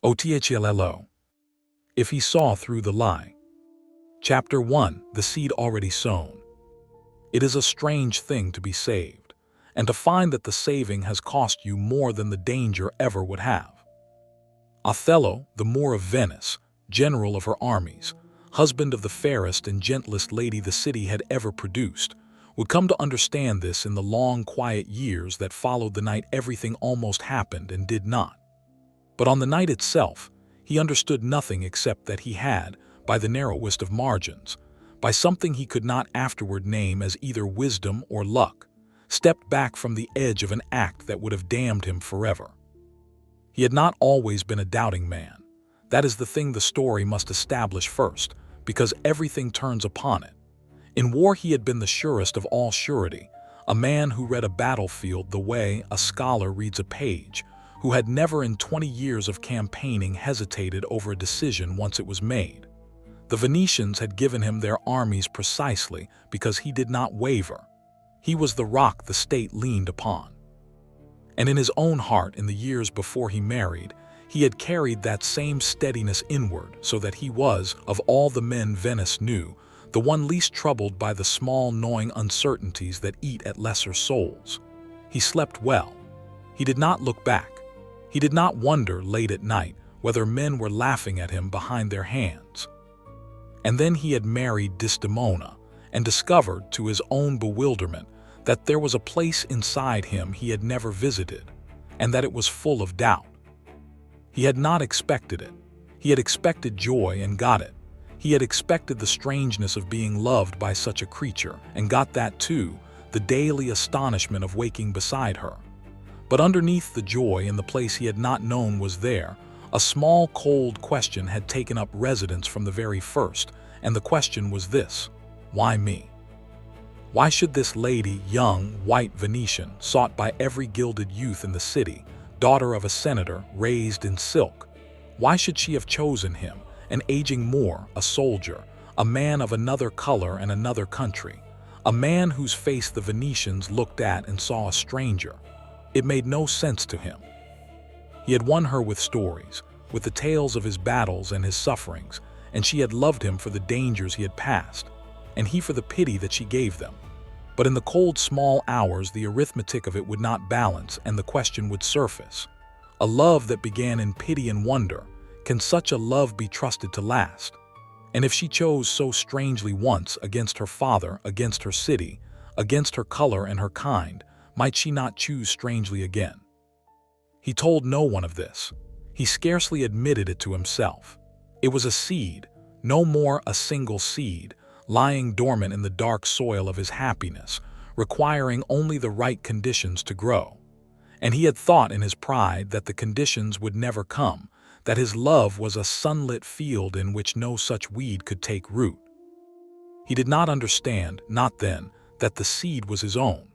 Othello. If he saw through the lie. Chapter 1. The seed already sown. It is a strange thing to be saved, and to find that the saving has cost you more than the danger ever would have. Othello, the Moor of Venice, general of her armies, husband of the fairest and gentlest lady the city had ever produced, would come to understand this in the long, quiet years that followed the night everything almost happened and did not. But on the night itself, he understood nothing except that he had, by the narrowest of margins, by something he could not afterward name as either wisdom or luck, stepped back from the edge of an act that would have damned him forever. He had not always been a doubting man. That is the thing the story must establish first, because everything turns upon it. In war he had been the surest of all surety, a man who read a battlefield the way a scholar reads a page, who had never in 20 years of campaigning hesitated over a decision once it was made. The Venetians had given him their armies precisely because he did not waver. He was the rock the state leaned upon. And in his own heart, in the years before he married, he had carried that same steadiness inward, so that he was, of all the men Venice knew, the one least troubled by the small, gnawing uncertainties that eat at lesser souls. He slept well. He did not look back. He did not wonder late at night whether men were laughing at him behind their hands. And then he had married Desdemona, and discovered, to his own bewilderment, that there was a place inside him he had never visited, and that it was full of doubt. He had not expected it. He had expected joy and got it. He had expected the strangeness of being loved by such a creature, and got that too, the daily astonishment of waking beside her. But underneath the joy in the place he had not known was there, a small cold question had taken up residence from the very first, and the question was this: why me? Why should this lady, young, white Venetian, sought by every gilded youth in the city, daughter of a senator, raised in silk, why should she have chosen him, an aging Moor, a soldier, a man of another color and another country, a man whose face the Venetians looked at and saw a stranger? It made no sense to him. He had won her with stories, with the tales of his battles and his sufferings, and she had loved him for the dangers he had passed, and he for the pity that she gave them. But in the cold small hours the arithmetic of it would not balance, and the question would surface. A love that began in pity and wonder, can such a love be trusted to last? And if she chose so strangely once, against her father, against her city, against her color and her kind, might she not choose strangely again? He told no one of this. He scarcely admitted it to himself. It was a seed, no more a single seed, lying dormant in the dark soil of his happiness, requiring only the right conditions to grow. And he had thought in his pride that the conditions would never come, that his love was a sunlit field in which no such weed could take root. He did not understand, not then, that the seed was his own,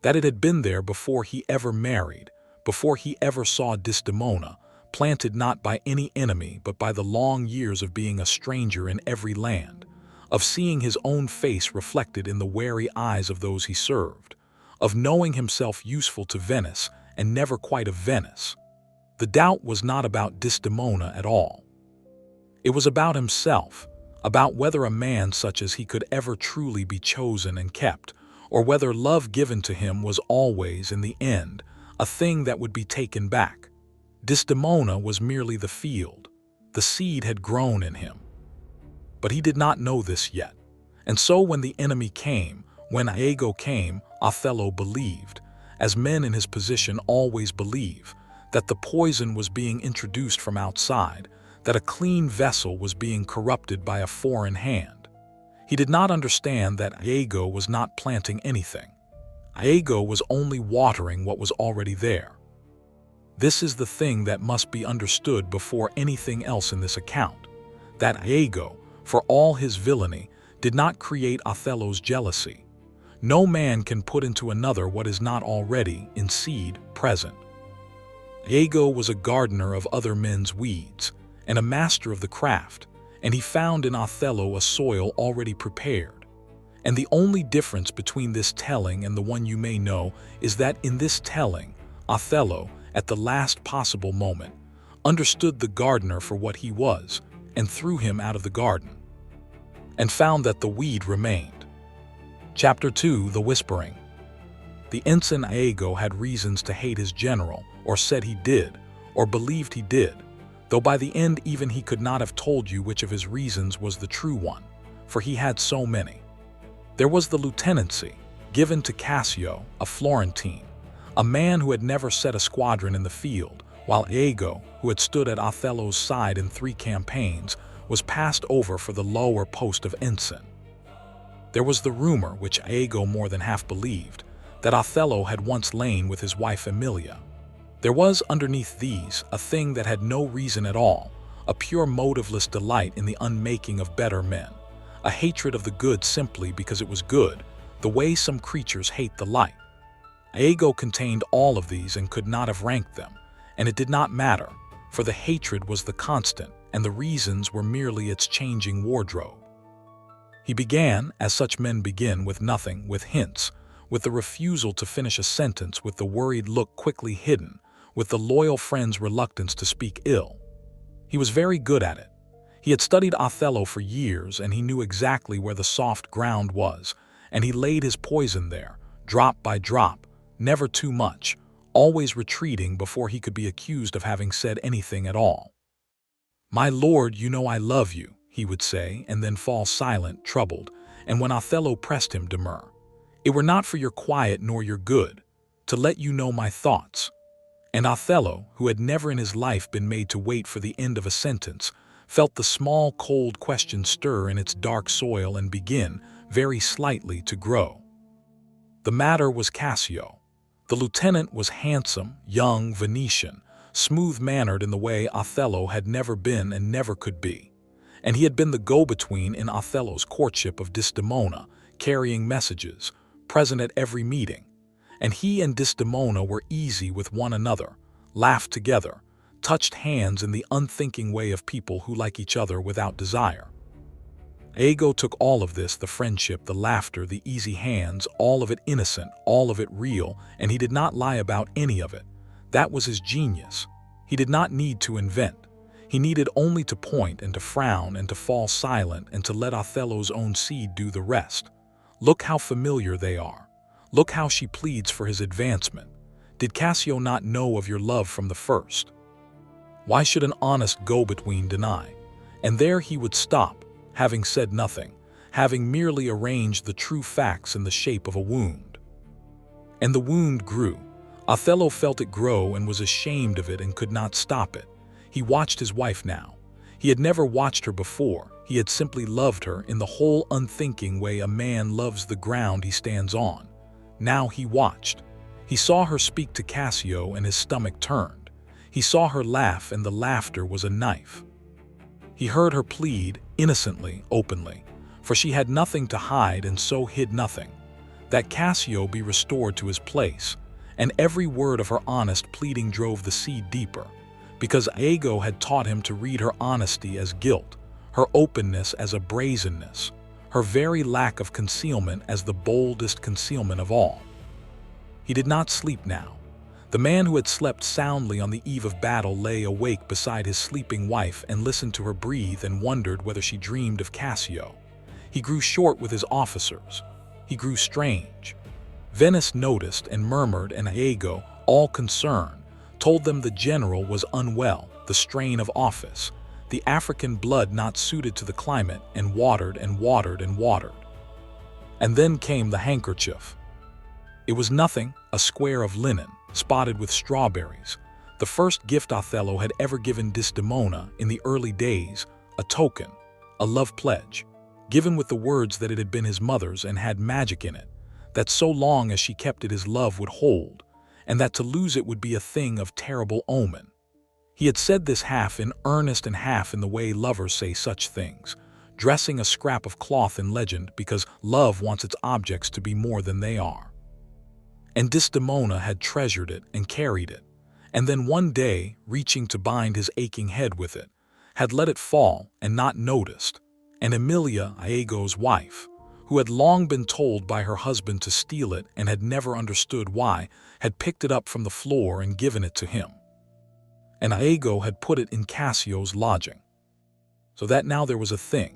that it had been there before he ever married, before he ever saw Desdemona, planted not by any enemy but by the long years of being a stranger in every land, of seeing his own face reflected in the wary eyes of those he served, of knowing himself useful to Venice and never quite of Venice. The doubt was not about Desdemona at all. It was about himself, about whether a man such as he could ever truly be chosen and kept, or whether love given to him was always, in the end, a thing that would be taken back. Desdemona was merely the field. The seed had grown in him. But he did not know this yet. And so when the enemy came, when Iago came, Othello believed, as men in his position always believe, that the poison was being introduced from outside, that a clean vessel was being corrupted by a foreign hand. He did not understand that Iago was not planting anything. Iago was only watering what was already there. This is the thing that must be understood before anything else in this account, that Iago, for all his villainy, did not create Othello's jealousy. No man can put into another what is not already, in seed, present. Iago was a gardener of other men's weeds, and a master of the craft, and he found in Othello a soil already prepared. And the only difference between this telling and the one you may know is that in this telling, Othello, at the last possible moment, understood the gardener for what he was, and threw him out of the garden, and found that the weed remained. Chapter 2: The Whispering. The ensign Iago had reasons to hate his general, or said he did, or believed he did, though by the end even he could not have told you which of his reasons was the true one, for he had so many. There was the lieutenancy, given to Cassio, a Florentine, a man who had never set a squadron in the field, while Iago, who had stood at Othello's side in 3 campaigns, was passed over for the lower post of ensign. There was the rumor, which Iago more than half believed, that Othello had once lain with his wife Emilia. There was underneath these a thing that had no reason at all, a pure motiveless delight in the unmaking of better men, a hatred of the good simply because it was good, the way some creatures hate the light. Iago contained all of these and could not have ranked them, and it did not matter, for the hatred was the constant, and the reasons were merely its changing wardrobe. He began, as such men begin, with nothing, with hints, with the refusal to finish a sentence, with the worried look quickly hidden, with the loyal friend's reluctance to speak ill. He was very good at it. He had studied Othello for years, and he knew exactly where the soft ground was, and he laid his poison there, drop by drop, never too much, always retreating before he could be accused of having said anything at all. "My lord, you know I love you," he would say, and then fall silent, troubled, and when Othello pressed him, demur, "It were not for your quiet nor your good, to let you know my thoughts." And Othello, who had never in his life been made to wait for the end of a sentence, felt the small, cold question stir in its dark soil and begin, very slightly, to grow. The matter was Cassio. The lieutenant was handsome, young, Venetian, smooth-mannered in the way Othello had never been and never could be, and he had been the go-between in Othello's courtship of Desdemona, carrying messages, present at every meeting, and he and Desdemona were easy with one another, laughed together, touched hands in the unthinking way of people who like each other without desire. Iago took all of this, the friendship, the laughter, the easy hands, all of it innocent, all of it real, and he did not lie about any of it. That was his genius. He did not need to invent. He needed only to point and to frown and to fall silent and to let Othello's own seed do the rest. Look how familiar they are. Look how she pleads for his advancement. Did Cassio not know of your love from the first? Why should an honest go-between deny? And there he would stop, having said nothing, having merely arranged the true facts in the shape of a wound. And the wound grew. Othello felt it grow and was ashamed of it and could not stop it. He watched his wife now. He had never watched her before. He had simply loved her in the whole unthinking way a man loves the ground he stands on. Now he watched. He saw her speak to Cassio and his stomach turned. He saw her laugh and the laughter was a knife. He heard her plead, innocently, openly, for she had nothing to hide and so hid nothing, that Cassio be restored to his place, and every word of her honest pleading drove the seed deeper, because Iago had taught him to read her honesty as guilt, her openness as a brazenness, her very lack of concealment as the boldest concealment of all. He did not sleep now. The man who had slept soundly on the eve of battle lay awake beside his sleeping wife and listened to her breathe and wondered whether she dreamed of Cassio. He grew short with his officers. He grew strange. Venice noticed and murmured, and Iago, all concerned, told them the general was unwell, the strain of office, the African blood not suited to the climate, and watered and watered and watered. And then came the handkerchief. It was nothing, a square of linen, spotted with strawberries, the first gift Othello had ever given Desdemona in the early days, a token, a love pledge, given with the words that it had been his mother's and had magic in it, that so long as she kept it his love would hold, and that to lose it would be a thing of terrible omen. He had said this half in earnest and half in the way lovers say such things, dressing a scrap of cloth in legend because love wants its objects to be more than they are. And Desdemona had treasured it and carried it, and then one day, reaching to bind his aching head with it, had let it fall and not noticed, and Emilia, Iago's wife, who had long been told by her husband to steal it and had never understood why, had picked it up from the floor and given it to him. and Iago had put it in Cassio's lodging. So that now there was a thing,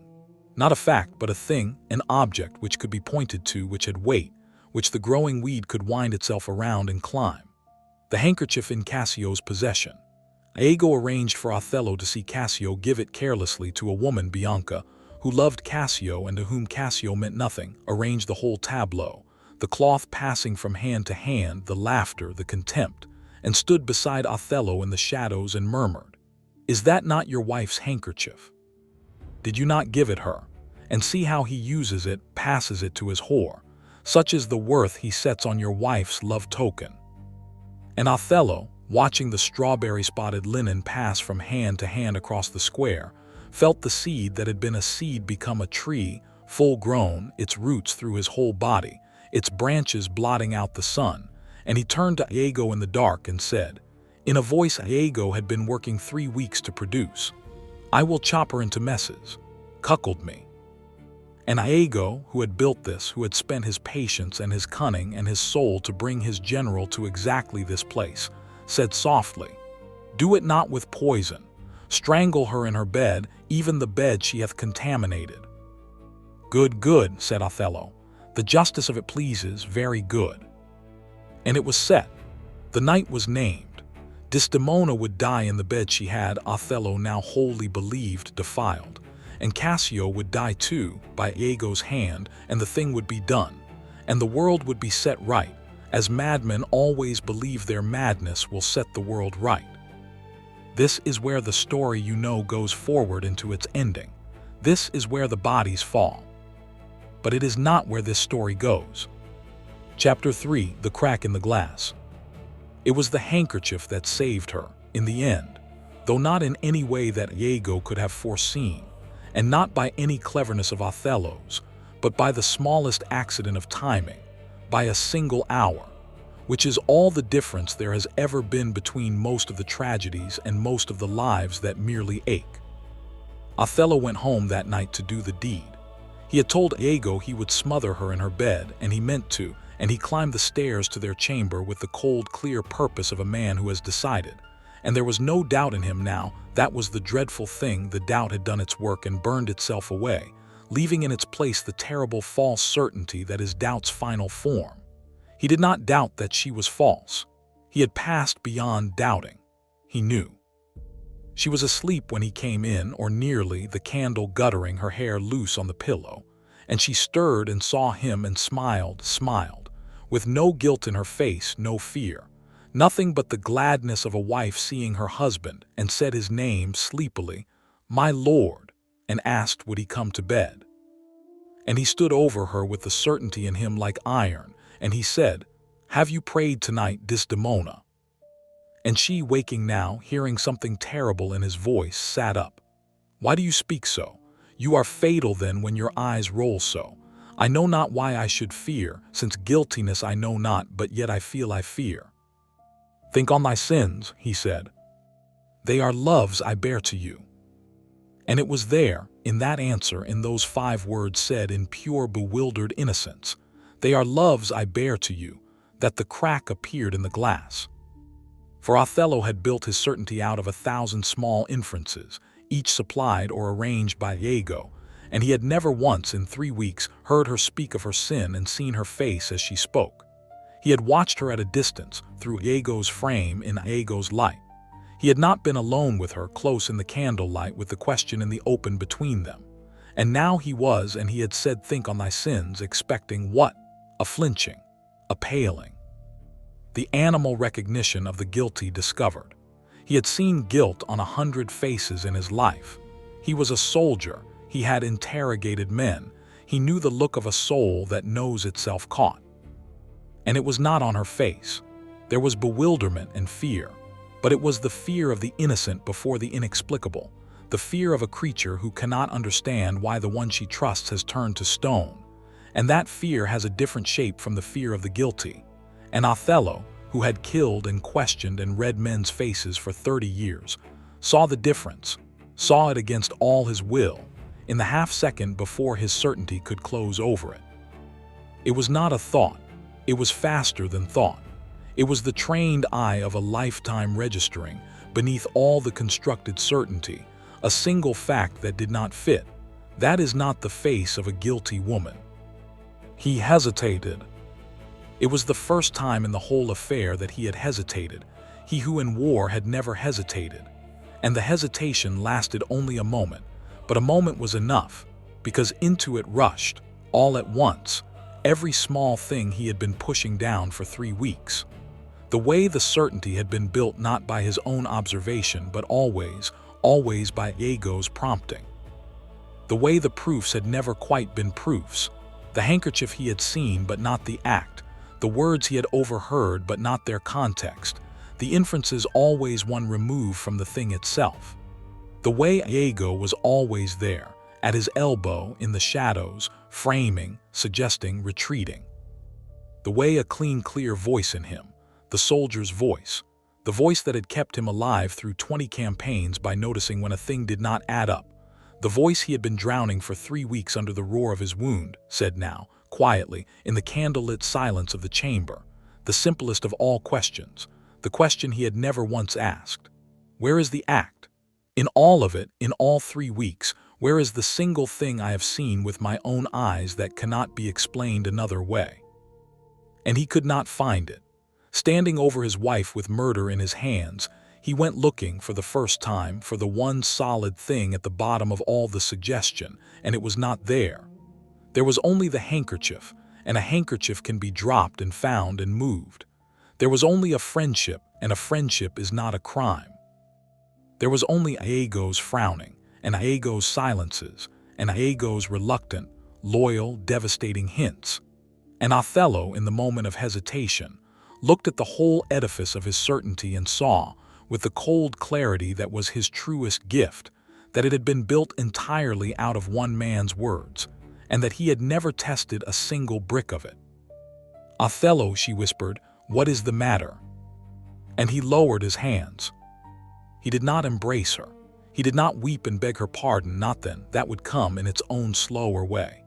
not a fact, but a thing, an object which could be pointed to, which had weight, which the growing weed could wind itself around and climb. The handkerchief in Cassio's possession. Iago arranged for Othello to see Cassio give it carelessly to a woman, Bianca, who loved Cassio and to whom Cassio meant nothing, arranged the whole tableau, the cloth passing from hand to hand, the laughter, the contempt, and stood beside Othello in the shadows and murmured, "Is that not your wife's handkerchief? Did you not give it her? And see how he uses it, passes it to his whore. Such is the worth he sets on your wife's love token." And Othello, watching the strawberry-spotted linen pass from hand to hand across the square, felt the seed that had been a seed become a tree, full-grown, its roots through his whole body, its branches blotting out the sun, and he turned to Iago in the dark and said, in a voice Iago had been working 3 weeks to produce, "I will chop her into messes. Cuckold me." And Iago, who had built this, who had spent his patience and his cunning and his soul to bring his general to exactly this place, said softly, "Do it not with poison. Strangle her in her bed, even the bed she hath contaminated." "Good, good," said Othello. "The justice of it pleases, very good." And it was set. The night was named. Desdemona would die in the bed she had, Othello now wholly believed, defiled. And Cassio would die too, by Iago's hand, and the thing would be done, and the world would be set right, as madmen always believe their madness will set the world right. This is where the story goes forward into its ending. This is where the bodies fall. But it is not where this story goes. Chapter 3, The Crack in the Glass. It was the handkerchief that saved her, in the end, though not in any way that Iago could have foreseen, and not by any cleverness of Othello's, but by the smallest accident of timing, by a single hour, which is all the difference there has ever been between most of the tragedies and most of the lives that merely ache. Othello went home that night to do the deed. He had told Iago he would smother her in her bed, and he meant to, and he climbed the stairs to their chamber with the cold, clear purpose of a man who has decided. And there was no doubt in him now. That was the dreadful thing. The doubt had done its work and burned itself away, leaving in its place the terrible false certainty that is doubt's final form. He did not doubt that she was false. He had passed beyond doubting. He knew. She was asleep when he came in, or nearly, the candle guttering, her hair loose on the pillow, and she stirred and saw him and smiled, with no guilt in her face, no fear. Nothing but the gladness of a wife seeing her husband, and said his name sleepily, "My lord," and asked would he come to bed. And he stood over her with the certainty in him like iron, and he said, "Have you prayed tonight, Desdemona?" And she, waking now, hearing something terrible in his voice, sat up. "Why do you speak so? You are fatal then when your eyes roll so. I know not why I should fear, since guiltiness I know not, but yet I feel I fear." "Think on thy sins," he said. "They are loves I bear to you." And it was there, in that answer, in those 5 words said in pure bewildered innocence, "They are loves I bear to you," that the crack appeared in the glass. For Othello had built his certainty out of 1,000 small inferences, each supplied or arranged by Iago, and he had never once in 3 weeks heard her speak of her sin and seen her face as she spoke. He had watched her at a distance, through Iago's frame, in Iago's light. He had not been alone with her, close in the candlelight, with the question in the open between them. And now he was, and he had said, "Think on thy sins," expecting what? A flinching, a paling. The animal recognition of the guilty discovered. He had seen guilt on 100 faces in his life. He was a soldier. He had interrogated men. He knew the look of a soul that knows itself caught. And it was not on her face. There was bewilderment and fear, but it was the fear of the innocent before the inexplicable, the fear of a creature who cannot understand why the one she trusts has turned to stone. And that fear has a different shape from the fear of the guilty. And Othello, who had killed and questioned and read men's faces for 30 years, saw the difference, saw it against all his will, in the half-second before his certainty could close over it. It was not a thought. It was faster than thought. It was the trained eye of a lifetime registering beneath all the constructed certainty, a single fact that did not fit. That is not the face of a guilty woman. He hesitated. It was the first time in the whole affair that he had hesitated, he who in war had never hesitated. And the hesitation lasted only a moment, but a moment was enough, because into it rushed, all at once, every small thing he had been pushing down for 3 weeks. The way the certainty had been built not by his own observation but always by Iago's prompting. The way the proofs had never quite been proofs, the handkerchief he had seen but not the act, the words he had overheard but not their context, the inferences always one remove from the thing itself. The way Iago was always there, at his elbow in the shadows, framing, suggesting, retreating. The way a clean, clear voice in him, the soldier's voice, the voice that had kept him alive through 20 campaigns by noticing when a thing did not add up, the voice he had been drowning for 3 weeks under the roar of his wound, said now, quietly, in the candle-lit silence of the chamber, the simplest of all questions, the question he had never once asked. Where is the act? In all of it, in all 3 weeks, where is the single thing I have seen with my own eyes that cannot be explained another way? And he could not find it. Standing over his wife with murder in his hands, he went looking for the first time for the one solid thing at the bottom of all the suggestion, and it was not there. There was only the handkerchief, and a handkerchief can be dropped and found and moved. There was only a friendship, and a friendship is not a crime. There was only Iago's frowning, and Iago's silences, and Iago's reluctant, loyal, devastating hints. And Othello, in the moment of hesitation, looked at the whole edifice of his certainty and saw, with the cold clarity that was his truest gift, that it had been built entirely out of one man's words, and that he had never tested a single brick of it. "Othello," she whispered, "what is the matter?" And he lowered his hands. He did not embrace her. He did not weep and beg her pardon, not then, that would come in its own slower way.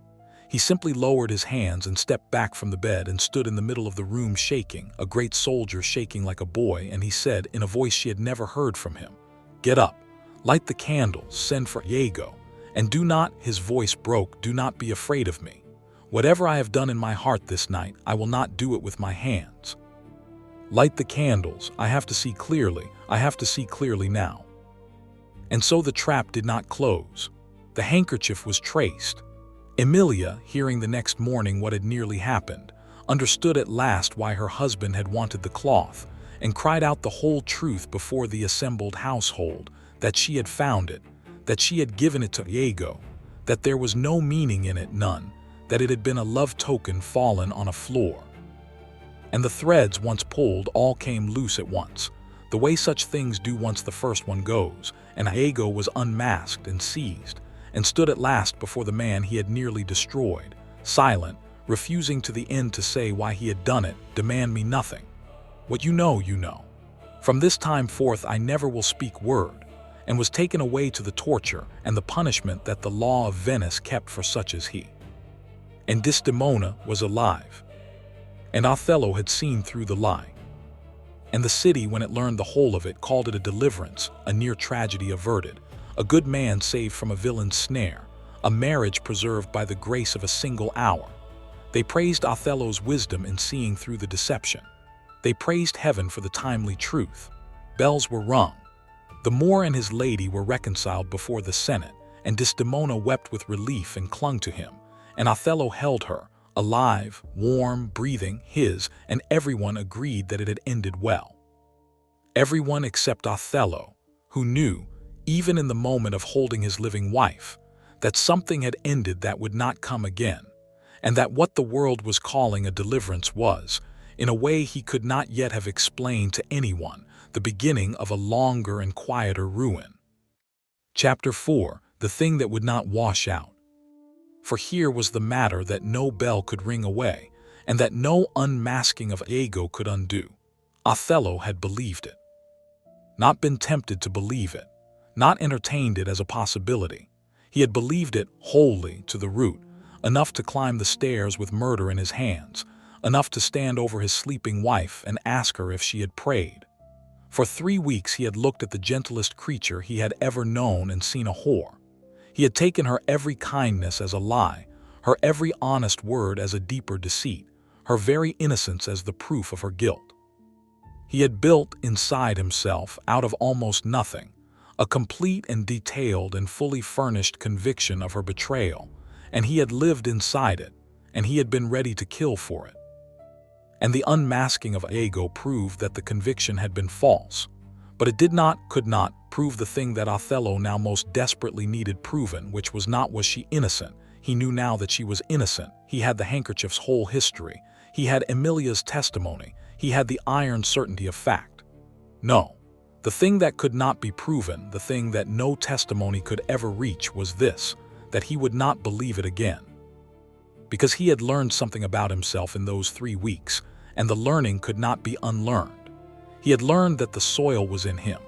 He simply lowered his hands and stepped back from the bed and stood in the middle of the room shaking, a great soldier shaking like a boy, and he said, in a voice she had never heard from him, "Get up, light the candles, send for Iago, and do not," his voice broke, "do not be afraid of me. Whatever I have done in my heart this night, I will not do it with my hands. Light the candles, I have to see clearly now." And so the trap did not close. The handkerchief was traced. Emilia, hearing the next morning what had nearly happened, understood at last why her husband had wanted the cloth, and cried out the whole truth before the assembled household, that she had found it, that she had given it to Iago, that there was no meaning in it, none, that it had been a love token fallen on a floor. And the threads, once pulled, all came loose at once, the way such things do once the first one goes, and Iago was unmasked and seized, and stood at last before the man he had nearly destroyed, silent, refusing to the end to say why he had done it. "Demand me nothing. What you know, you know. From this time forth I never will speak word," and was taken away to the torture and the punishment that the law of Venice kept for such as he. And Desdemona was alive. And Othello had seen through the lie. And the city, when it learned the whole of it, called it a deliverance, a near tragedy averted, a good man saved from a villain's snare, a marriage preserved by the grace of a single hour. They praised Othello's wisdom in seeing through the deception. They praised heaven for the timely truth. Bells were rung. The Moor and his lady were reconciled before the Senate, and Desdemona wept with relief and clung to him, and Othello held her, alive, warm, breathing, his, and everyone agreed that it had ended well. Everyone except Othello, who knew, even in the moment of holding his living wife, that something had ended that would not come again, and that what the world was calling a deliverance was, in a way he could not yet have explained to anyone, the beginning of a longer and quieter ruin. Chapter 4: The Thing That Would Not Wash Out. For here was the matter that no bell could ring away, and that no unmasking of Iago could undo. Othello had believed it. Not been tempted to believe it, not entertained it as a possibility. He had believed it wholly to the root, enough to climb the stairs with murder in his hands, enough to stand over his sleeping wife and ask her if she had prayed. For 3 weeks he had looked at the gentlest creature he had ever known and seen a whore. He had taken her every kindness as a lie, her every honest word as a deeper deceit, her very innocence as the proof of her guilt. He had built inside himself, out of almost nothing, a complete and detailed and fully furnished conviction of her betrayal, and he had lived inside it, and he had been ready to kill for it. And the unmasking of Iago proved that the conviction had been false, but it could not prove the thing that Othello now most desperately needed proven, which was she innocent. He knew now that she was innocent. He had the handkerchief's whole history. He had Emilia's testimony. He had the iron certainty of fact. No, the thing that could not be proven, the thing that no testimony could ever reach, was this, that he would not believe it again. Because he had learned something about himself in those 3 weeks, and the learning could not be unlearned. He had learned that the soil was in him,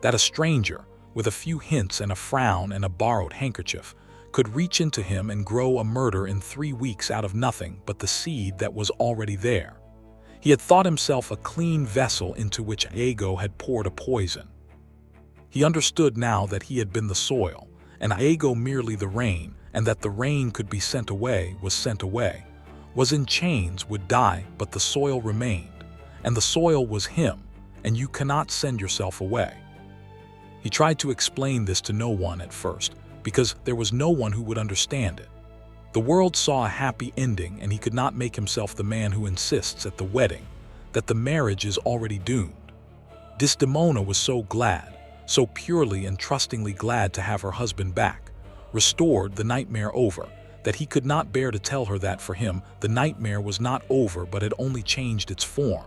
that a stranger, with a few hints and a frown and a borrowed handkerchief, could reach into him and grow a murder in 3 weeks out of nothing but the seed that was already there. He had thought himself a clean vessel into which Iago had poured a poison. He understood now that he had been the soil, and Iago merely the rain, and that the rain could be sent away, was in chains, would die, but the soil remained, and the soil was him, and you cannot send yourself away. He tried to explain this to no one at first, because there was no one who would understand it. The world saw a happy ending, and he could not make himself the man who insists at the wedding that the marriage is already doomed. Desdemona was so glad, so purely and trustingly glad to have her husband back, restored, the nightmare over, that he could not bear to tell her that for him the nightmare was not over but had only changed its form,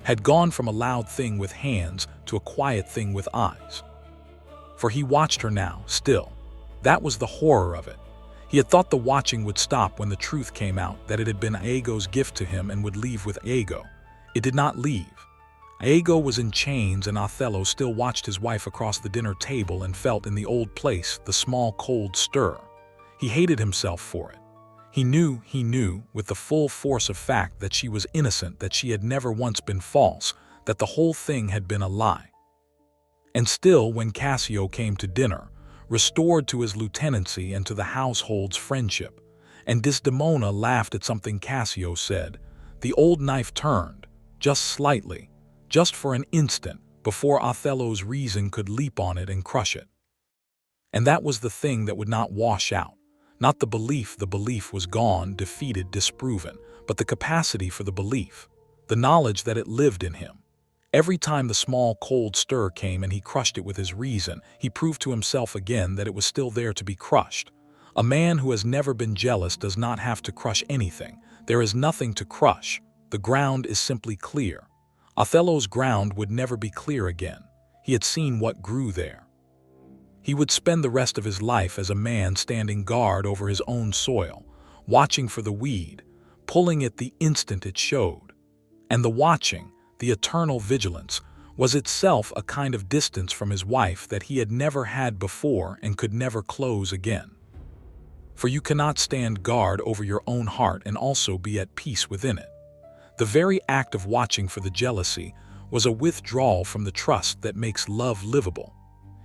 had gone from a loud thing with hands to a quiet thing with eyes. For he watched her now, still. That was the horror of it. He had thought the watching would stop when the truth came out, that it had been Iago's gift to him and would leave with Iago. It did not leave. Iago was in chains, and Othello still watched his wife across the dinner table and felt in the old place the small cold stir. He hated himself for it. He knew, with the full force of fact, that she was innocent, that she had never once been false, that the whole thing had been a lie. And still, when Cassio came to dinner, restored to his lieutenancy and to the household's friendship, and Desdemona laughed at something Cassio said, the old knife turned, just slightly, just for an instant, before Othello's reason could leap on it and crush it. And that was the thing that would not wash out. Not the belief was gone, defeated, disproven, but the capacity for the belief, the knowledge that it lived in him. Every time the small cold stir came and he crushed it with his reason, he proved to himself again that it was still there to be crushed. A man who has never been jealous does not have to crush anything. There is nothing to crush. The ground is simply clear. Othello's ground would never be clear again. He had seen what grew there. He would spend the rest of his life as a man standing guard over his own soil, watching for the weed, pulling it the instant it showed. And the watching, the eternal vigilance, was itself a kind of distance from his wife that he had never had before and could never close again. For you cannot stand guard over your own heart and also be at peace within it. The very act of watching for the jealousy was a withdrawal from the trust that makes love livable.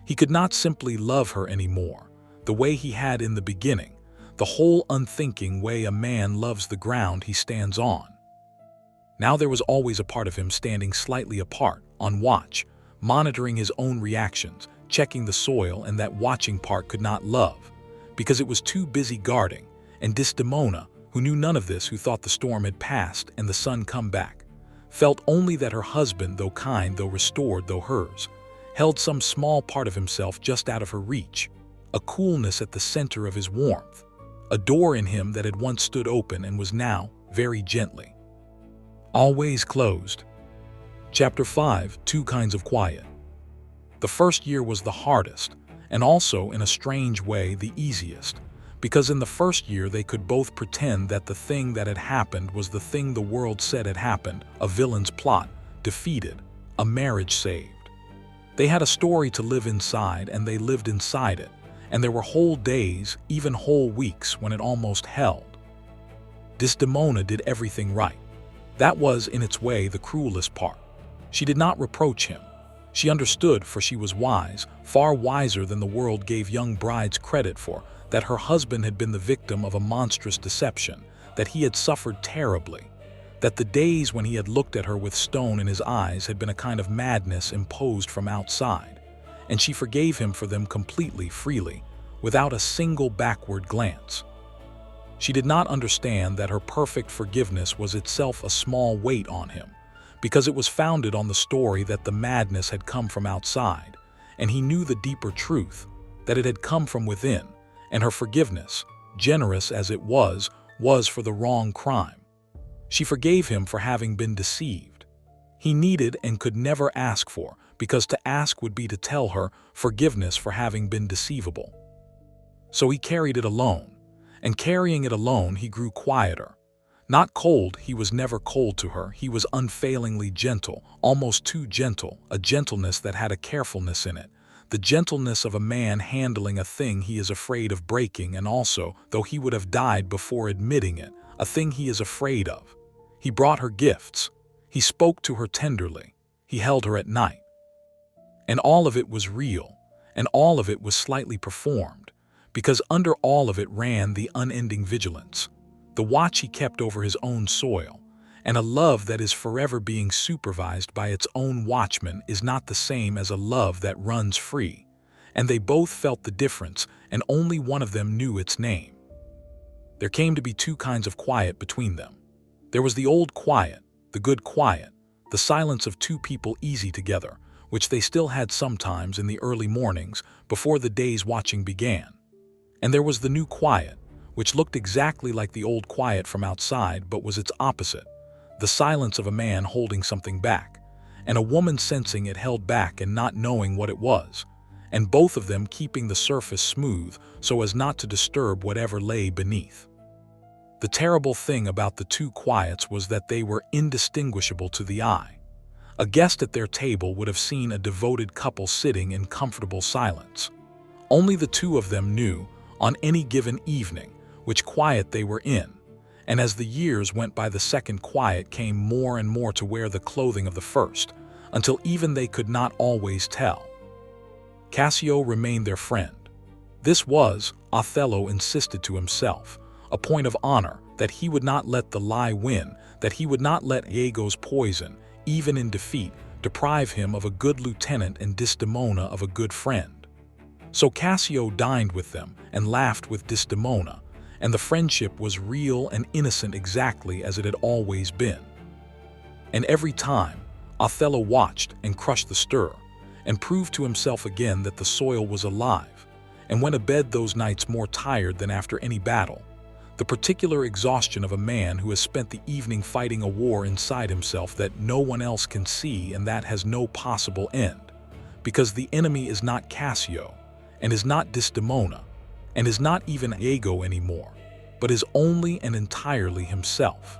He could not simply love her anymore, the way he had in the beginning, the whole unthinking way a man loves the ground he stands on. Now there was always a part of him standing slightly apart, on watch, monitoring his own reactions, checking the soil, and that watching part could not love, because it was too busy guarding, and Desdemona, who knew none of this, who thought the storm had passed and the sun come back, felt only that her husband, though kind, though restored, though hers, held some small part of himself just out of her reach, a coolness at the center of his warmth, a door in him that had once stood open and was now, very gently, always closed. Chapter 5. 2 Kinds of Quiet. The first year was the hardest, and also, in a strange way, the easiest, because in the first year they could both pretend that the thing that had happened was the thing the world said had happened, a villain's plot, defeated, a marriage saved. They had a story to live inside, and they lived inside it, and there were whole days, even whole weeks, when it almost held. Desdemona did everything right. That was, in its way, the cruelest part. She did not reproach him. She understood, for she was wise, far wiser than the world gave young brides credit for, that her husband had been the victim of a monstrous deception, that he had suffered terribly, that the days when he had looked at her with stone in his eyes had been a kind of madness imposed from outside, and she forgave him for them completely, freely, without a single backward glance. She did not understand that her perfect forgiveness was itself a small weight on him, because it was founded on the story that the madness had come from outside, and he knew the deeper truth, that it had come from within, and her forgiveness, generous as it was for the wrong crime. She forgave him for having been deceived. He needed and could never ask for, because to ask would be to tell her forgiveness for having been deceivable. So he carried it alone, and carrying it alone he grew quieter. Not cold, he was never cold to her, he was unfailingly gentle, almost too gentle, a gentleness that had a carefulness in it, the gentleness of a man handling a thing he is afraid of breaking, and also, though he would have died before admitting it, a thing he is afraid of. He brought her gifts. He spoke to her tenderly. He held her at night. And all of it was real, and all of it was slightly performed, because under all of it ran the unending vigilance, the watch he kept over his own soil, and a love that is forever being supervised by its own watchman is not the same as a love that runs free, and they both felt the difference, and only one of them knew its name. There came to be two kinds of quiet between them. There was the old quiet, the good quiet, the silence of two people easy together, which they still had sometimes in the early mornings before the day's watching began. And there was the new quiet, which looked exactly like the old quiet from outside but was its opposite, the silence of a man holding something back, and a woman sensing it held back and not knowing what it was, and both of them keeping the surface smooth so as not to disturb whatever lay beneath. The terrible thing about the two quiets was that they were indistinguishable to the eye. A guest at their table would have seen a devoted couple sitting in comfortable silence. Only the two of them knew, on any given evening, which quiet they were in, and as the years went by the second quiet came more and more to wear the clothing of the first, until even they could not always tell. Cassio remained their friend. This was, Othello insisted to himself, a point of honor, that he would not let the lie win, that he would not let Iago's poison, even in defeat, deprive him of a good lieutenant and Desdemona of a good friend. So Cassio dined with them and laughed with Desdemona, and the friendship was real and innocent exactly as it had always been. And every time, Othello watched and crushed the stir, and proved to himself again that the soil was alive, and went to bed those nights more tired than after any battle, the particular exhaustion of a man who has spent the evening fighting a war inside himself that no one else can see and that has no possible end, because the enemy is not Cassio, and is not Desdemona, and is not even Iago anymore, but is only and entirely himself.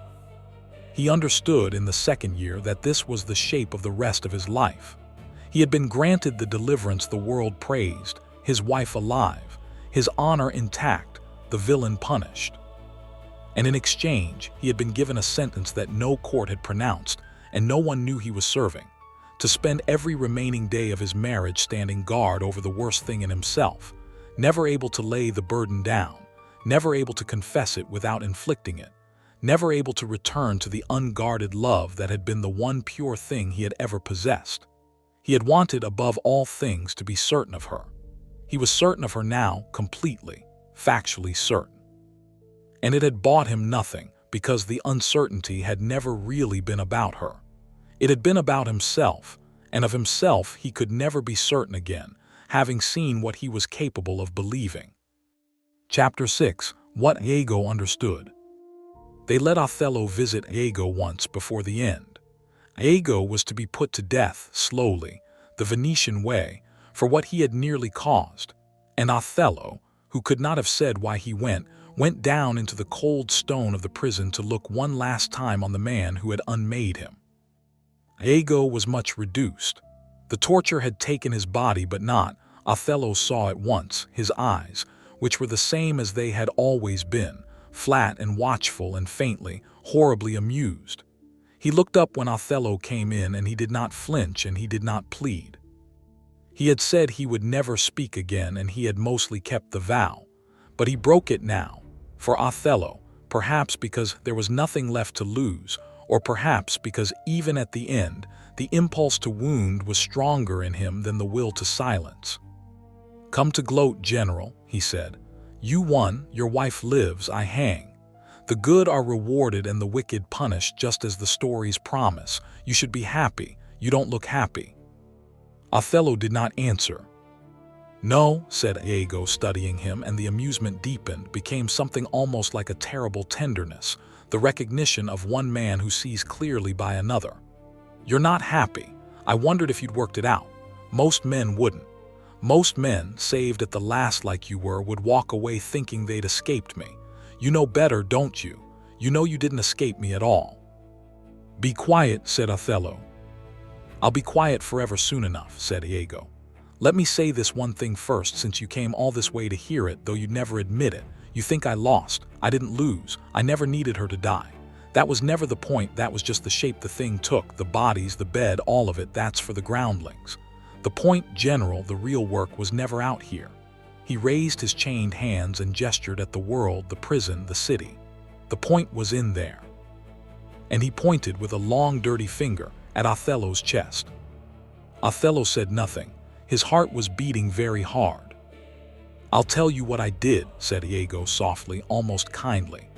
He understood in the second year that this was the shape of the rest of his life. He had been granted the deliverance the world praised, his wife alive, his honor intact, the villain punished. And in exchange, he had been given a sentence that no court had pronounced and no one knew he was serving, to spend every remaining day of his marriage standing guard over the worst thing in himself, never able to lay the burden down, never able to confess it without inflicting it, never able to return to the unguarded love that had been the one pure thing he had ever possessed. He had wanted above all things to be certain of her. He was certain of her now, completely, factually certain. And it had bought him nothing, because the uncertainty had never really been about her. It had been about himself, and of himself he could never be certain again, having seen what he was capable of believing. Chapter 6. What Iago Understood. They let Othello visit Iago once before the end. Iago was to be put to death slowly, the Venetian way, for what he had nearly caused, and Othello, who could not have said why he went down into the cold stone of the prison to look one last time on the man who had unmade him. Iago was much reduced. The torture had taken his body, but not, Othello saw at once, his eyes, which were the same as they had always been, flat and watchful and faintly, horribly amused. He looked up when Othello came in, and he did not flinch and he did not plead. He had said he would never speak again, and he had mostly kept the vow. But he broke it now. For Othello, perhaps because there was nothing left to lose, or perhaps because even at the end, the impulse to wound was stronger in him than the will to silence. "Come to gloat, General," he said. "You won, your wife lives, I hang. The good are rewarded and the wicked punished, just as the stories promise. You should be happy. You don't look happy." Othello did not answer. "No," said Iago, studying him, and the amusement deepened, became something almost like a terrible tenderness, the recognition of one man who sees clearly by another. "You're not happy. I wondered if you'd worked it out. Most men wouldn't. Most men, saved at the last like you were, would walk away thinking they'd escaped me. You know better, don't you? You know you didn't escape me at all." "Be quiet," said Othello. "I'll be quiet forever soon enough," said Iago. "Let me say this one thing first, since you came all this way to hear it, though you'd never admit it. You think I lost. I didn't lose. I never needed her to die. That was never the point. That was just the shape the thing took, the bodies, the bed, all of it. That's for the groundlings. The point, General, the real work was never out here." He raised his chained hands and gestured at the world, the prison, the city. "The point was in there." And he pointed with a long, dirty finger at Othello's chest. Othello said nothing. His heart was beating very hard. "I'll tell you what I did," said Iago softly, almost kindly.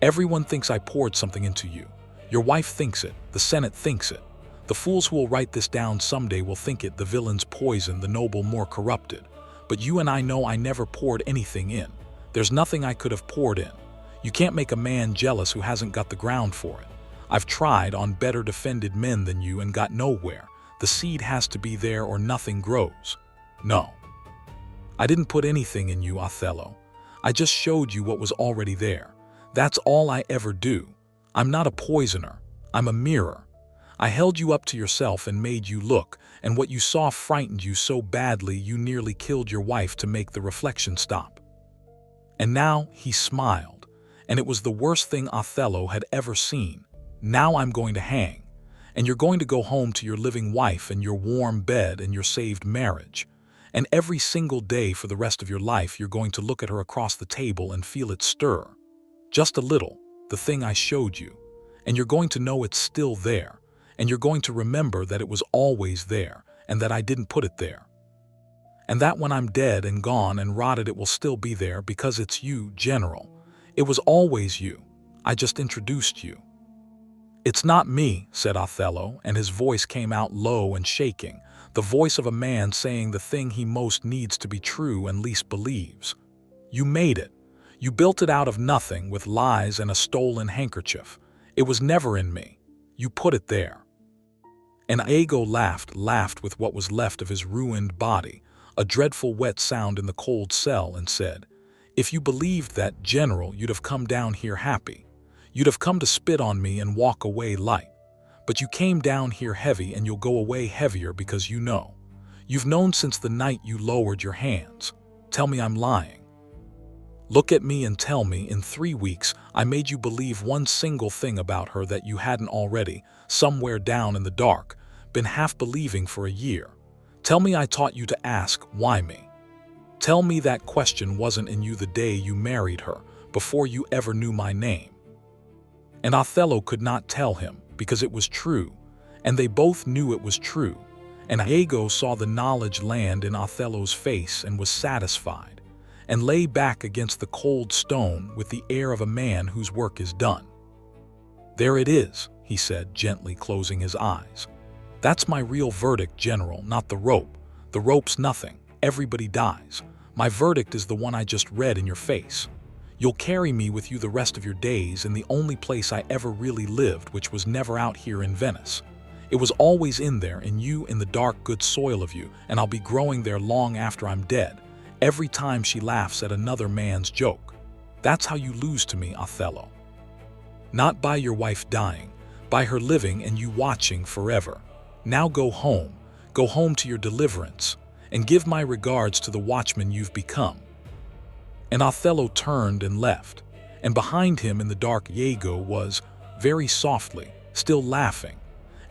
"Everyone thinks I poured something into you. Your wife thinks it. The Senate thinks it. The fools who will write this down someday will think it, the villains poison, the noble more corrupted. But you and I know I never poured anything in. There's nothing I could have poured in. You can't make a man jealous who hasn't got the ground for it. I've tried on better defended men than you and got nowhere. The seed has to be there or nothing grows. No. I didn't put anything in you, Othello. I just showed you what was already there. That's all I ever do. I'm not a poisoner. I'm a mirror. I held you up to yourself and made you look, and what you saw frightened you so badly you nearly killed your wife to make the reflection stop." And now he smiled, and it was the worst thing Othello had ever seen. "Now I'm going to hang, and you're going to go home to your living wife and your warm bed and your saved marriage. And every single day for the rest of your life you're going to look at her across the table and feel it stir. Just a little, the thing I showed you. And you're going to know it's still there. And you're going to remember that it was always there, and that I didn't put it there. And that when I'm dead and gone and rotted it will still be there because it's you, General. It was always you. I just introduced you." "It's not me," said Othello, and his voice came out low and shaking, the voice of a man saying the thing he most needs to be true and least believes. "You made it. You built it out of nothing with lies and a stolen handkerchief. It was never in me. You put it there." And Iago laughed with what was left of his ruined body, a dreadful wet sound in the cold cell, and said, "If you believed that, General, you'd have come down here happy. You'd have come to spit on me and walk away light. But you came down here heavy, and you'll go away heavier because you know. You've known since the night you lowered your hands. Tell me I'm lying. Look at me and tell me in 3 weeks I made you believe one single thing about her that you hadn't already, somewhere down in the dark, been half believing for a year. Tell me I taught you to ask, why me? Tell me that question wasn't in you the day you married her, before you ever knew my name." And Othello could not tell him, because it was true, and they both knew it was true, and Iago saw the knowledge land in Othello's face and was satisfied, and lay back against the cold stone with the air of a man whose work is done. "There it is," he said, gently closing his eyes. "That's my real verdict, General, not the rope. The rope's nothing. Everybody dies. My verdict is the one I just read in your face. You'll carry me with you the rest of your days in the only place I ever really lived, which was never out here in Venice. It was always in there, in you, in the dark, good soil of you, and I'll be growing there long after I'm dead, every time she laughs at another man's joke. That's how you lose to me, Othello. Not by your wife dying, by her living and you watching forever. Now go home to your deliverance, and give my regards to the watchman you've become." And Othello turned and left, and behind him in the dark Iago was, very softly, still laughing,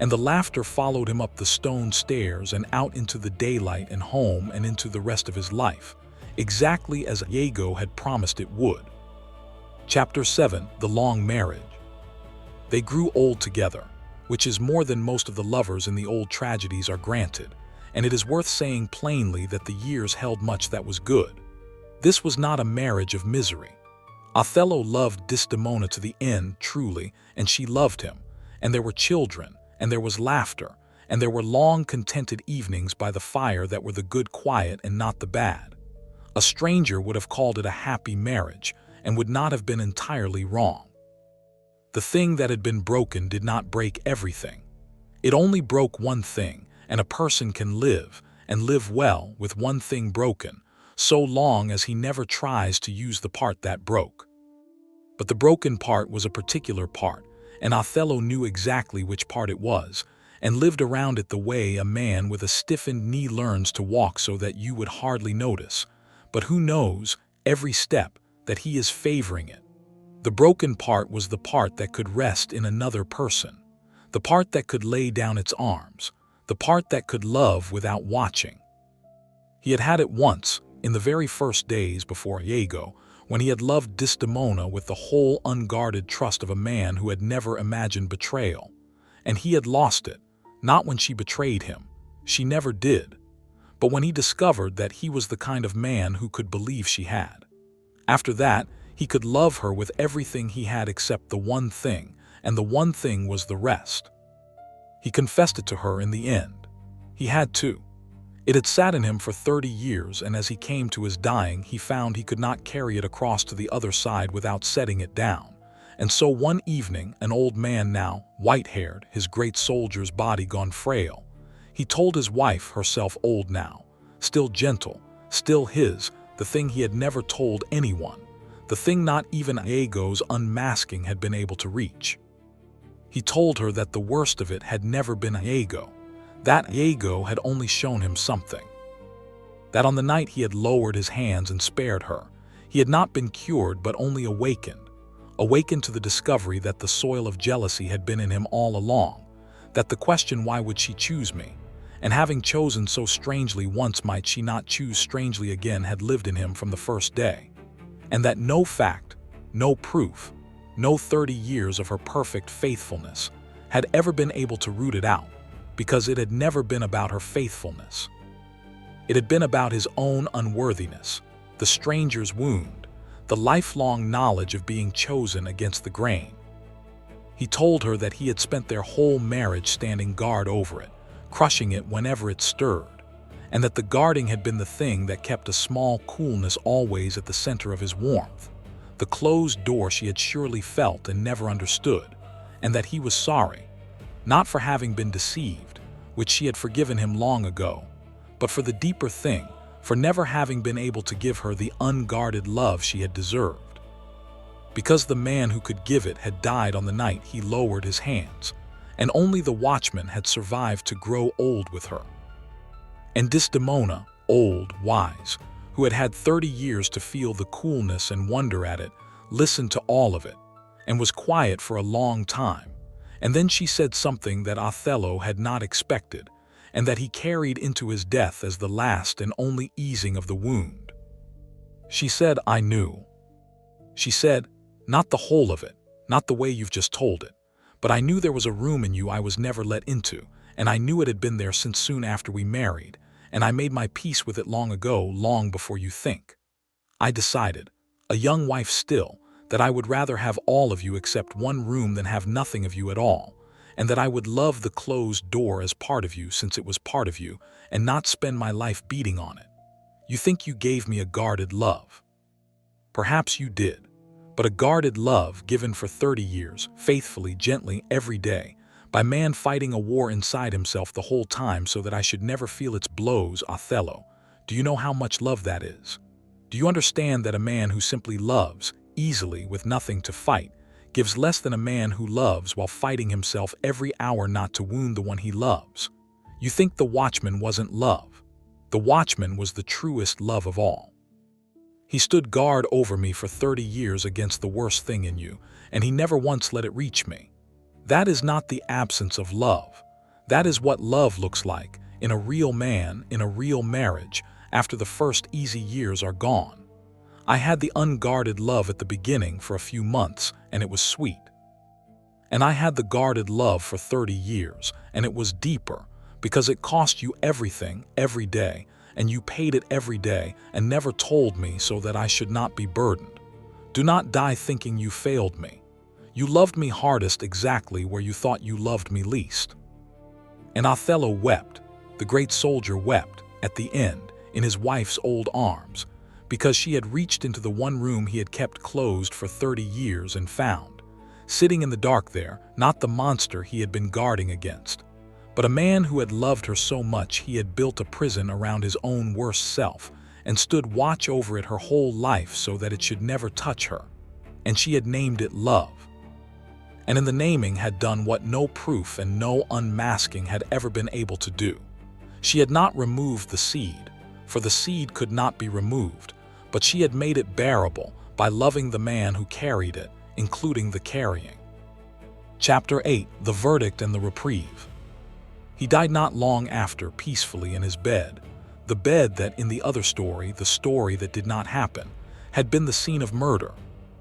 and the laughter followed him up the stone stairs and out into the daylight and home and into the rest of his life, exactly as Iago had promised it would. Chapter 7: The Long Marriage. They grew old together, which is more than most of the lovers in the old tragedies are granted, and it is worth saying plainly that the years held much that was good. This was not a marriage of misery. Othello loved Desdemona to the end, truly, and she loved him, and there were children, and there was laughter, and there were long contented evenings by the fire that were the good quiet and not the bad. A stranger would have called it a happy marriage, and would not have been entirely wrong. The thing that had been broken did not break everything. It only broke one thing, and a person can live, and live well, with one thing broken, so long as he never tries to use the part that broke. But the broken part was a particular part, and Othello knew exactly which part it was, and lived around it the way a man with a stiffened knee learns to walk, so that you would hardly notice, but who knows, every step, that he is favoring it. The broken part was the part that could rest in another person, the part that could lay down its arms, the part that could love without watching. He had had it once, in the very first days before Iago, when he had loved Desdemona with the whole unguarded trust of a man who had never imagined betrayal. And he had lost it, not when she betrayed him, she never did, but when he discovered that he was the kind of man who could believe she had. After that, he could love her with everything he had except the one thing, and the one thing was the rest. He confessed it to her in the end. He had to. It had sat in him for 30 years, and as he came to his dying, he found he could not carry it across to the other side without setting it down. And so one evening, an old man now, white-haired, his great soldier's body gone frail, he told his wife, herself old now, still gentle, still his, the thing he had never told anyone, the thing not even Iago's unmasking had been able to reach. He told her that the worst of it had never been Iago, that Iago had only shown him something. That on the night he had lowered his hands and spared her, he had not been cured but only awakened to the discovery that the soil of jealousy had been in him all along, that the question why would she choose me, and having chosen so strangely once might she not choose strangely again, had lived in him from the first day. And that no fact, no proof, no 30 years of her perfect faithfulness had ever been able to root it out, because it had never been about her faithfulness. It had been about his own unworthiness, the stranger's wound, the lifelong knowledge of being chosen against the grain. He told her that he had spent their whole marriage standing guard over it, crushing it whenever it stirred, and that the guarding had been the thing that kept a small coolness always at the center of his warmth, the closed door she had surely felt and never understood, and that he was sorry, not for having been deceived, which she had forgiven him long ago, but for the deeper thing, for never having been able to give her the unguarded love she had deserved. Because the man who could give it had died on the night he lowered his hands, and only the watchman had survived to grow old with her. And Desdemona, old, wise, who had had 30 years to feel the coolness and wonder at it, listened to all of it, and was quiet for a long time, and then she said something that Othello had not expected, and that he carried into his death as the last and only easing of the wound. She said, "I knew." She said, "Not the whole of it, not the way you've just told it, but I knew there was a room in you I was never let into, and I knew it had been there since soon after we married, and I made my peace with it long ago, long before you think. I decided, a young wife still, that I would rather have all of you except one room than have nothing of you at all, and that I would love the closed door as part of you since it was part of you, and not spend my life beating on it. You think you gave me a guarded love. Perhaps you did, but a guarded love given for 30 years, faithfully, gently, every day, by man fighting a war inside himself the whole time so that I should never feel its blows. Othello, do you know how much love that is? Do you understand that a man who simply loves, easily, with nothing to fight, gives less than a man who loves while fighting himself every hour not to wound the one he loves? You think the watchman wasn't love. The watchman was the truest love of all. He stood guard over me for 30 years against the worst thing in you, and he never once let it reach me. That is not the absence of love. That is what love looks like in a real man, in a real marriage, after the first easy years are gone. I had the unguarded love at the beginning for a few months, and it was sweet. And I had the guarded love for 30 years, and it was deeper, because it cost you everything, every day, and you paid it every day and never told me so that I should not be burdened. Do not die thinking you failed me. You loved me hardest exactly where you thought you loved me least. And Othello wept, the great soldier wept, at the end, in his wife's old arms, because she had reached into the one room he had kept closed for 30 years and found, sitting in the dark there, not the monster he had been guarding against, but a man who had loved her so much he had built a prison around his own worst self and stood watch over it her whole life so that it should never touch her, and she had named it love. And in the naming had done what no proof and no unmasking had ever been able to do. She had not removed the seed, for the seed could not be removed, but she had made it bearable by loving the man who carried it, including the carrying. Chapter 8: The Verdict and the Reprieve. He died not long after, peacefully in his bed, the bed that in the other story, the story that did not happen, had been the scene of murder,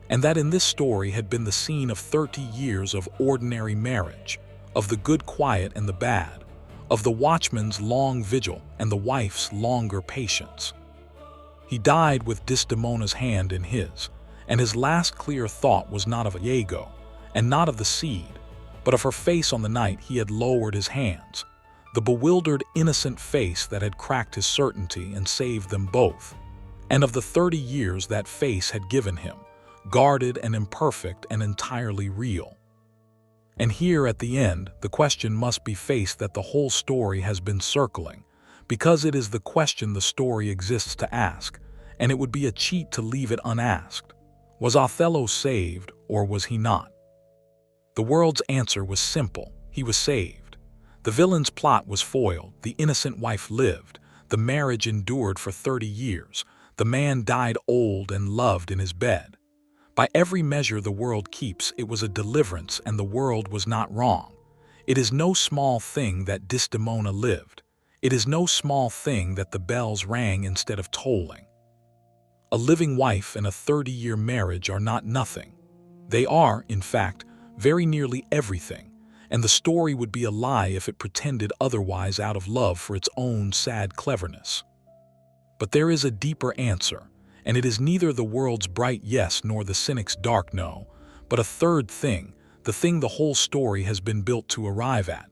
and that in this story had been the scene of 30 years of ordinary marriage, of the good quiet and the bad, of the watchman's long vigil and the wife's longer patience. He died with Desdemona's hand in his, and his last clear thought was not of Iago, and not of the seed, but of her face on the night he had lowered his hands, the bewildered, innocent face that had cracked his certainty and saved them both, and of the 30 years that face had given him, guarded and imperfect and entirely real. And here at the end, the question must be faced that the whole story has been circling, because it is the question the story exists to ask, and it would be a cheat to leave it unasked. Was Othello saved, or was he not? The world's answer was simple: he was saved. The villain's plot was foiled, the innocent wife lived, the marriage endured for 30 years, the man died old and loved in his bed. By every measure the world keeps, it was a deliverance, and the world was not wrong. It is no small thing that Desdemona lived. It is no small thing that the bells rang instead of tolling. A living wife and a 30-year marriage are not nothing. They are, in fact, very nearly everything, and the story would be a lie if it pretended otherwise out of love for its own sad cleverness. But there is a deeper answer, and it is neither the world's bright yes nor the cynic's dark no, but a third thing, the thing the whole story has been built to arrive at.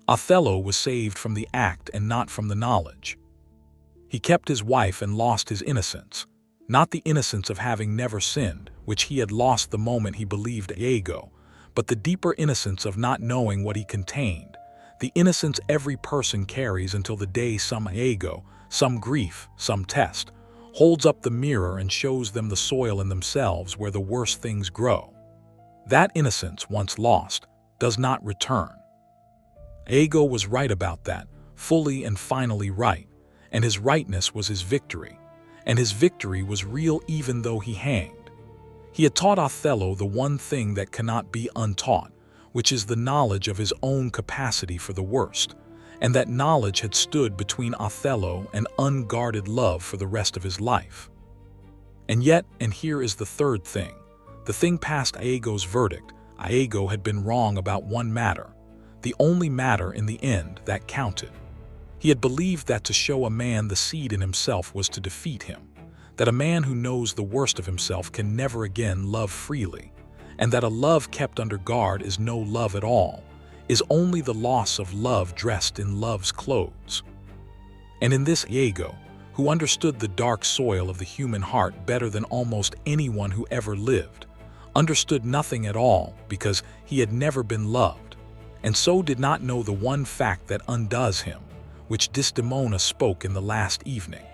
Othello was saved from the act and not from the knowledge. He kept his wife and lost his innocence, not the innocence of having never sinned, which he had lost the moment he believed Iago, but the deeper innocence of not knowing what he contained, the innocence every person carries until the day some Iago, some grief, some test, holds up the mirror and shows them the soil in themselves where the worst things grow. That innocence, once lost, does not return. Iago was right about that, fully and finally right, and his rightness was his victory, and his victory was real even though he hanged. He had taught Othello the one thing that cannot be untaught, which is the knowledge of his own capacity for the worst, and that knowledge had stood between Othello and unguarded love for the rest of his life. And yet, and here is the third thing, the thing past Iago's verdict, Iago had been wrong about one matter, the only matter in the end that counted. He had believed that to show a man the seed in himself was to defeat him, that a man who knows the worst of himself can never again love freely, and that a love kept under guard is no love at all, is only the loss of love dressed in love's clothes. And in this Iago, who understood the dark soil of the human heart better than almost anyone who ever lived, understood nothing at all because he had never been loved, and so did not know the one fact that undoes him, which Desdemona spoke in the last evening.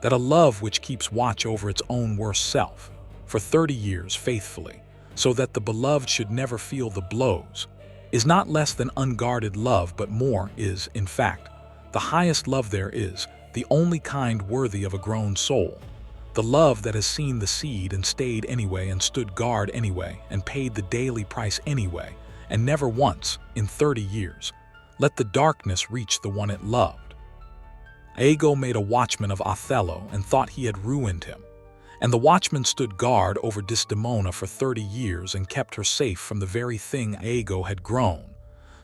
That a love which keeps watch over its own worst self, for 30 years faithfully, so that the beloved should never feel the blows, is not less than unguarded love but more, is, in fact, the highest love there is, the only kind worthy of a grown soul, the love that has seen the seed and stayed anyway and stood guard anyway and paid the daily price anyway, and never once, in 30 years, Let the darkness reach the one it loved. Iago made a watchman of Othello and thought he had ruined him, and the watchman stood guard over Desdemona for 30 years and kept her safe from the very thing Iago had grown,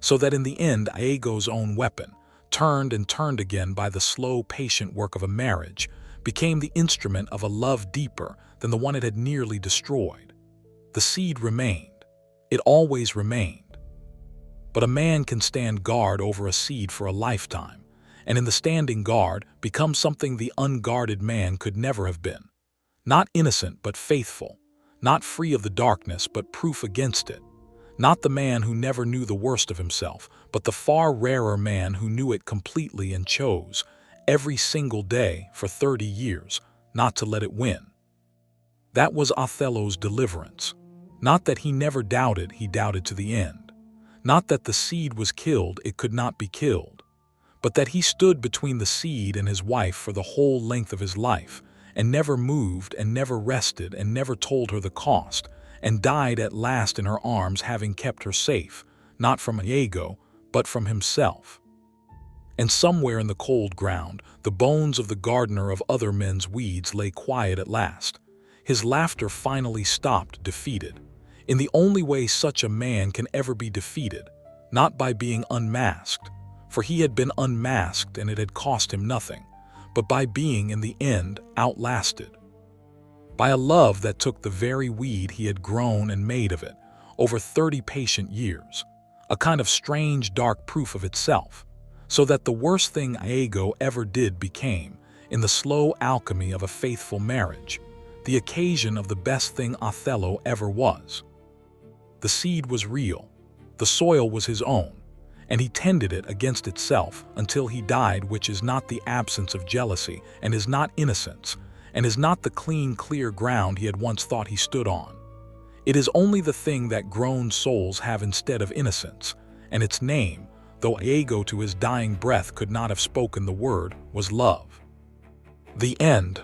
so that in the end Iago's own weapon, turned and turned again by the slow, patient work of a marriage, became the instrument of a love deeper than the one it had nearly destroyed. The seed remained. It always remained. But a man can stand guard over a seed for a lifetime, and in the standing guard become something the unguarded man could never have been. Not innocent but faithful, not free of the darkness but proof against it. Not the man who never knew the worst of himself, but the far rarer man who knew it completely and chose, every single day for 30 years, not to let it win. That was Othello's deliverance. Not that he never doubted, he doubted to the end. Not that the seed was killed, it could not be killed. But that he stood between the seed and his wife for the whole length of his life, and never moved and never rested and never told her the cost, and died at last in her arms, having kept her safe, not from Iago, but from himself. And somewhere in the cold ground, the bones of the gardener of other men's weeds lay quiet at last. His laughter finally stopped, defeated, in the only way such a man can ever be defeated, not by being unmasked, for he had been unmasked and it had cost him nothing, but by being in the end outlasted. By a love that took the very weed he had grown and made of it over 30 patient years, a kind of strange dark proof of itself, so that the worst thing Iago ever did became, in the slow alchemy of a faithful marriage, the occasion of the best thing Othello ever was. The seed was real, the soil was his own, and he tended it against itself until he died, which is not the absence of jealousy, and is not innocence, and is not the clean, clear ground he had once thought he stood on. It is only the thing that grown souls have instead of innocence, and its name, though Iago to his dying breath could not have spoken the word, was love. The end.